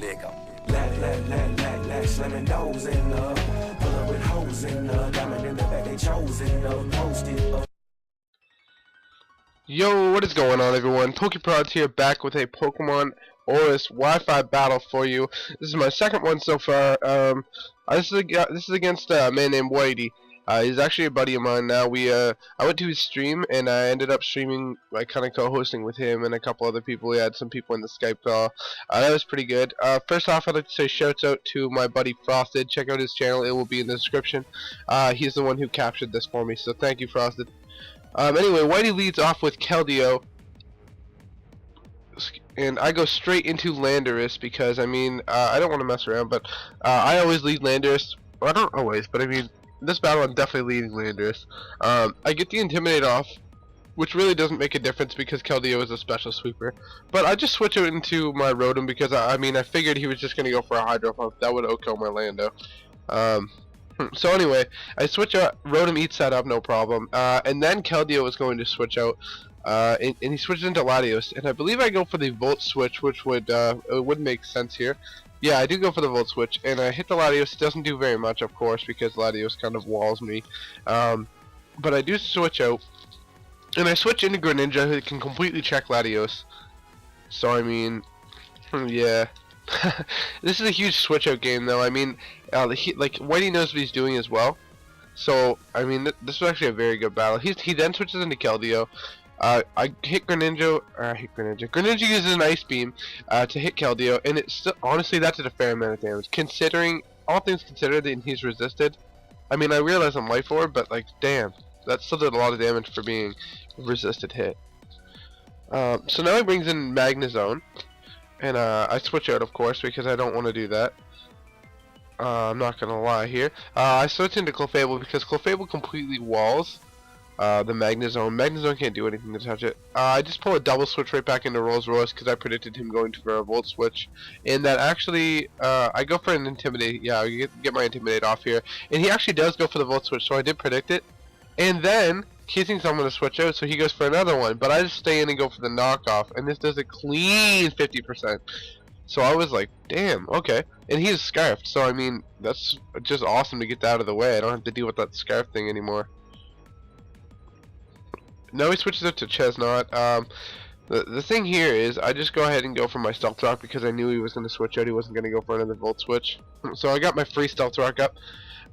nigga. Slamming doors in the pull up with hoes in the diamond in the back they chosen posted up. Yo, what is going on, everyone? PokeProdz here, back with a Pokemon ORAS Wi-Fi battle for you. This is my second one so far. This is against a man named Whitey. He's actually a buddy of mine now. I went to his stream and I ended up streaming, like, kind of co-hosting with him and a couple other people. We had some people in the Skype call. That was pretty good. First off, I'd like to say shouts out to my buddy Frosted. Check out his channel; it will be in the description. He's the one who captured this for me, so thank you, Frosted. Anyway, Whitey leads off with Keldeo, and I go straight into Landorus because, I mean, I don't want to mess around, but I always lead Landorus. Well, I don't always, but I mean, in this battle I'm definitely leading Landorus. I get the Intimidate off, which really doesn't make a difference because Keldeo is a special sweeper. But I just switch it into my Rotom because, I mean, I figured he was just going to go for a Hydro Pump. That would OHKO my Lando. So anyway, I switch out, Rotom eats that up, no problem. And then Keldeo is going to switch out, and he switches into Latios. And I believe I go for the Volt Switch, which would it would make sense here. Yeah, I do go for the Volt Switch, and I hit the Latios. It doesn't do very much, of course, because Latios kind of walls me. But I do switch out, and I switch into Greninja, who can completely check Latios. So I mean, yeah. This is a huge switch out game, though. I mean, like, Whitey knows what he's doing as well. So I mean, this was actually a very good battle. He then switches into Keldeo. I hit Greninja. Greninja uses an Ice Beam to hit Keldeo, and it's still, honestly, that did a fair amount of damage. Considering all things considered, and he's resisted. I mean, I realize I'm Life Orb, but like, damn, that still did a lot of damage for being a resisted hit. So now he brings in Magnezone. And I switch out, of course, because I don't want to do that. I'm not gonna lie here. I switch into Clefable because Clefable completely walls the Magnezone. Magnezone can't do anything to touch it. I just pull a double switch right back into Rolls Royce because I predicted him going for a Volt Switch. And that actually, I go for an Intimidate. Yeah, I get my Intimidate off here. And he actually does go for the Volt Switch, so I did predict it. And then he thinks I'm going to switch out, so he goes for another one. But I just stay in and go for the knockoff, and this does a clean 50%. So I was like, damn, okay. And he's Scarfed, so I mean, that's just awesome to get that out of the way. I don't have to deal with that Scarf thing anymore. Now he switches it to Chestnut. The thing here is, I just go ahead and go for my Stealth Rock because I knew he was going to switch out. He wasn't going to go for another Volt Switch. So I got my free Stealth Rock up.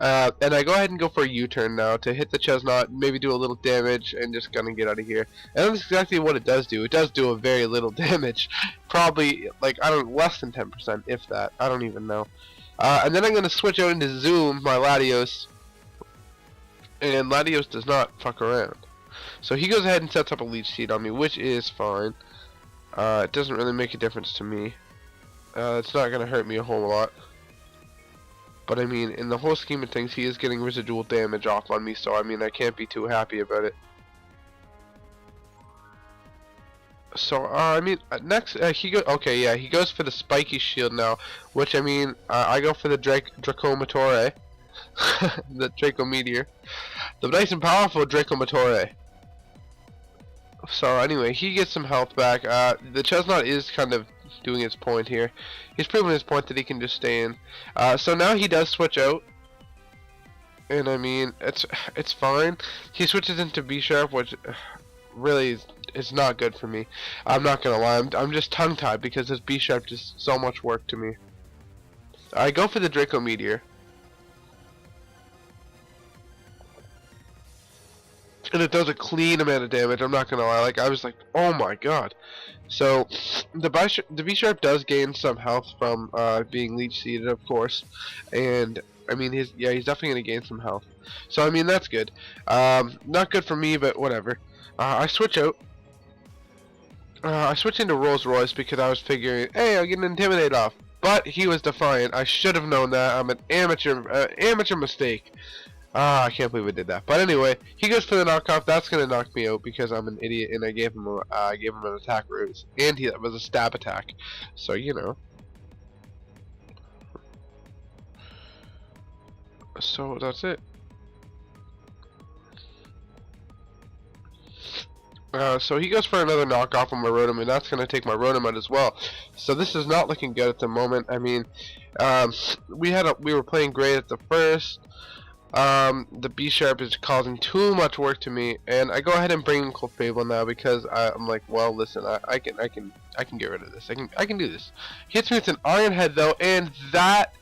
And I go ahead and go for a U-turn now to hit the Chestnut, maybe do a little damage, and just gonna get out of here. And that's exactly what it does do. It does do a very little damage. Probably, like, I don't, less than 10%, if that. I don't even know. And then I'm gonna switch out into Zoom, my Latios. And Latios does not fuck around. So he goes ahead and sets up a Leech Seed on me, which is fine. It doesn't really make a difference to me. It's not gonna hurt me a whole lot. But I mean, in the whole scheme of things, he is getting residual damage off on me, so I mean, I can't be too happy about it. So, I mean, next, he goes for the Spiky Shield now, which, I mean, I go for the Dracomatore, the Draco Meteor, the nice and powerful Dracomatore. So anyway, he gets some health back. The Chestnut is kind of doing his point here. He's proven his point that he can just stay in. So now he does switch out, and I mean, it's fine. He switches into B-Sharp, which really is not good for me. I'm not gonna lie. I'm just tongue-tied because this B-Sharp does so much work to me. I go for the Draco Meteor. And it does a clean amount of damage, I'm not gonna lie. Like, I was like, oh my god. So, the B-Sharp does gain some health from being Leech Seeded, of course. And, I mean, he's definitely gonna gain some health. So, I mean, that's good. Not good for me, but whatever. I switch out. I switch into Rolls Royce because I was figuring, hey, I'll get an Intimidate off. But he was defiant. I should have known that. I'm an amateur mistake. I can't believe I did that. But anyway, he goes for the knockoff. That's gonna knock me out because I'm an idiot and I gave him an attack ruse, and it was a stab attack. So you know. So that's it. So he goes for another knockoff on my Rotom, and that's going to take my Rotom out as well. So this is not looking good at the moment. I mean, we were playing great at the first. The B sharp is causing too much work to me, and I go ahead and bring in Clefable now because I'm like, well, listen, I can get rid of this. I can do this. He hits me with an Iron Head though, and that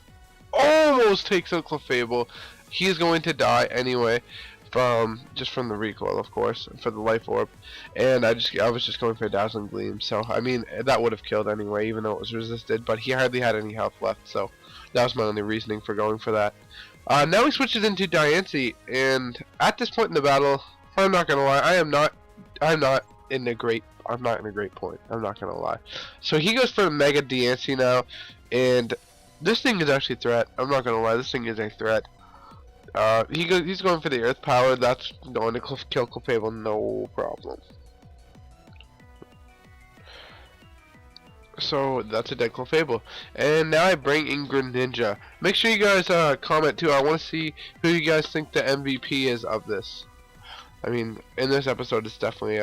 almost takes out Clefable. He is going to die anyway. From the recoil, of course, for the life orb, and I was just going for a Dazzling Gleam, so I mean that would have killed anyway, even though it was resisted, but he hardly had any health left, so that was my only reasoning for going for that. Now he switches into Diancie, and at this point in the battle, I'm not gonna lie, I'm not in a great point. I'm not gonna lie. So he goes for Mega Diancie now, and this thing is actually a threat. I'm not gonna lie, this thing is a threat. He's going for the Earth Power. That's going to kill Clefable, no problem. So that's a dead Clefable. And now I bring in Greninja. Make sure you guys comment too. I want to see who you guys think the MVP is of this. I mean, in this episode, it's definitely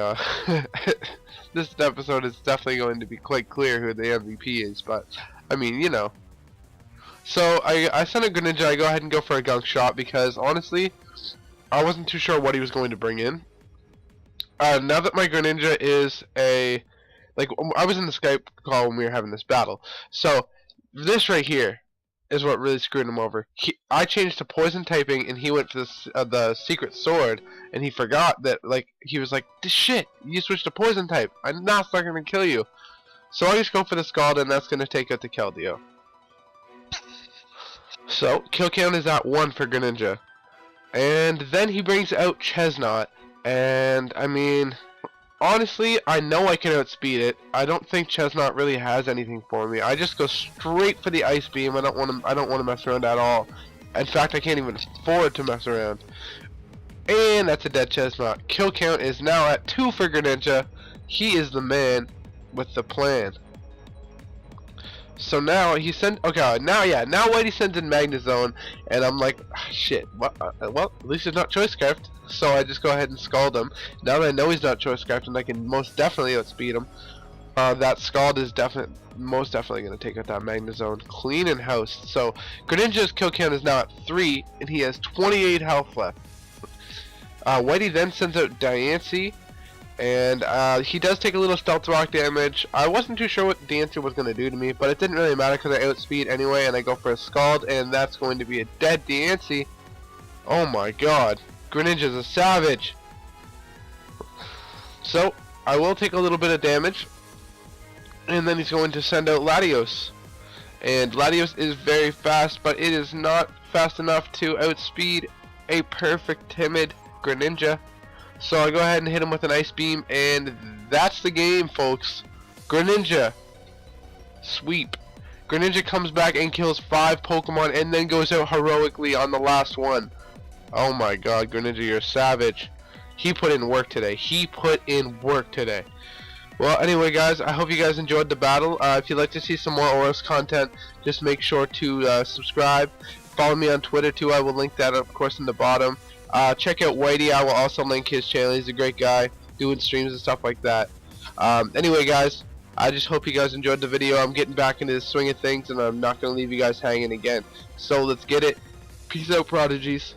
this episode is definitely going to be quite clear who the MVP is. But I mean, you know. So I sent a Greninja. I go ahead and go for a Gunk Shot because honestly, I wasn't too sure what he was going to bring in. Now that my Greninja is I was in the Skype call when we were having this battle. So this right here is what really screwed him over. I changed to Poison typing, and he went for the Secret Sword, and he forgot that he was like, shit, you switched to Poison type. I'm not gonna kill you. So I just go for the Scald, and that's gonna take out the Keldeo. So, kill count is at 1 for Greninja. And then he brings out Chestnut. And, I mean, honestly, I know I can outspeed it. I don't think Chestnut really has anything for me. I just go straight for the Ice Beam. I don't want to mess around at all. In fact, I can't even afford to mess around. And that's a dead Chestnut. Kill count is now at 2 for Greninja. He is the man with the plan. So now he sent. Okay, now Whitey sends in Magnezone, and I'm like, shit. What? Well, at least it's not Choice Scarfed. So I just go ahead and Scald him. Now that I know he's not Choice Scarfed, and I can most definitely outspeed him, that Scald is most definitely going to take out that Magnezone clean and house. So Greninja's kill count is now at 3, and he has 28 health left. Whitey then sends out Diancie. And he does take a little Stealth Rock damage. I wasn't too sure what Diancie was going to do to me, but it didn't really matter because I outspeed anyway, and I go for a Scald, and that's going to be a dead Diancie. Oh my god. Greninja's a savage. So, I will take a little bit of damage, and then he's going to send out Latios. And Latios is very fast, but it is not fast enough to outspeed a perfect timid Greninja. So I go ahead and hit him with an Ice Beam, and that's the game, folks. Greninja. Sweep. Greninja comes back and kills 5 Pokemon and then goes out heroically on the last one. Oh my god, Greninja, you're a savage. He put in work today. Well, anyway, guys, I hope you guys enjoyed the battle. If you'd like to see some more ORAS content, just make sure to subscribe. Follow me on Twitter, too. I will link that, of course, in the bottom. Check out Whitey. I will also link his channel. He's a great guy doing streams and stuff like that. Anyway, guys, I just hope you guys enjoyed the video. I'm getting back into the swing of things, and I'm not going to leave you guys hanging again. So let's get it. Peace out, prodigies.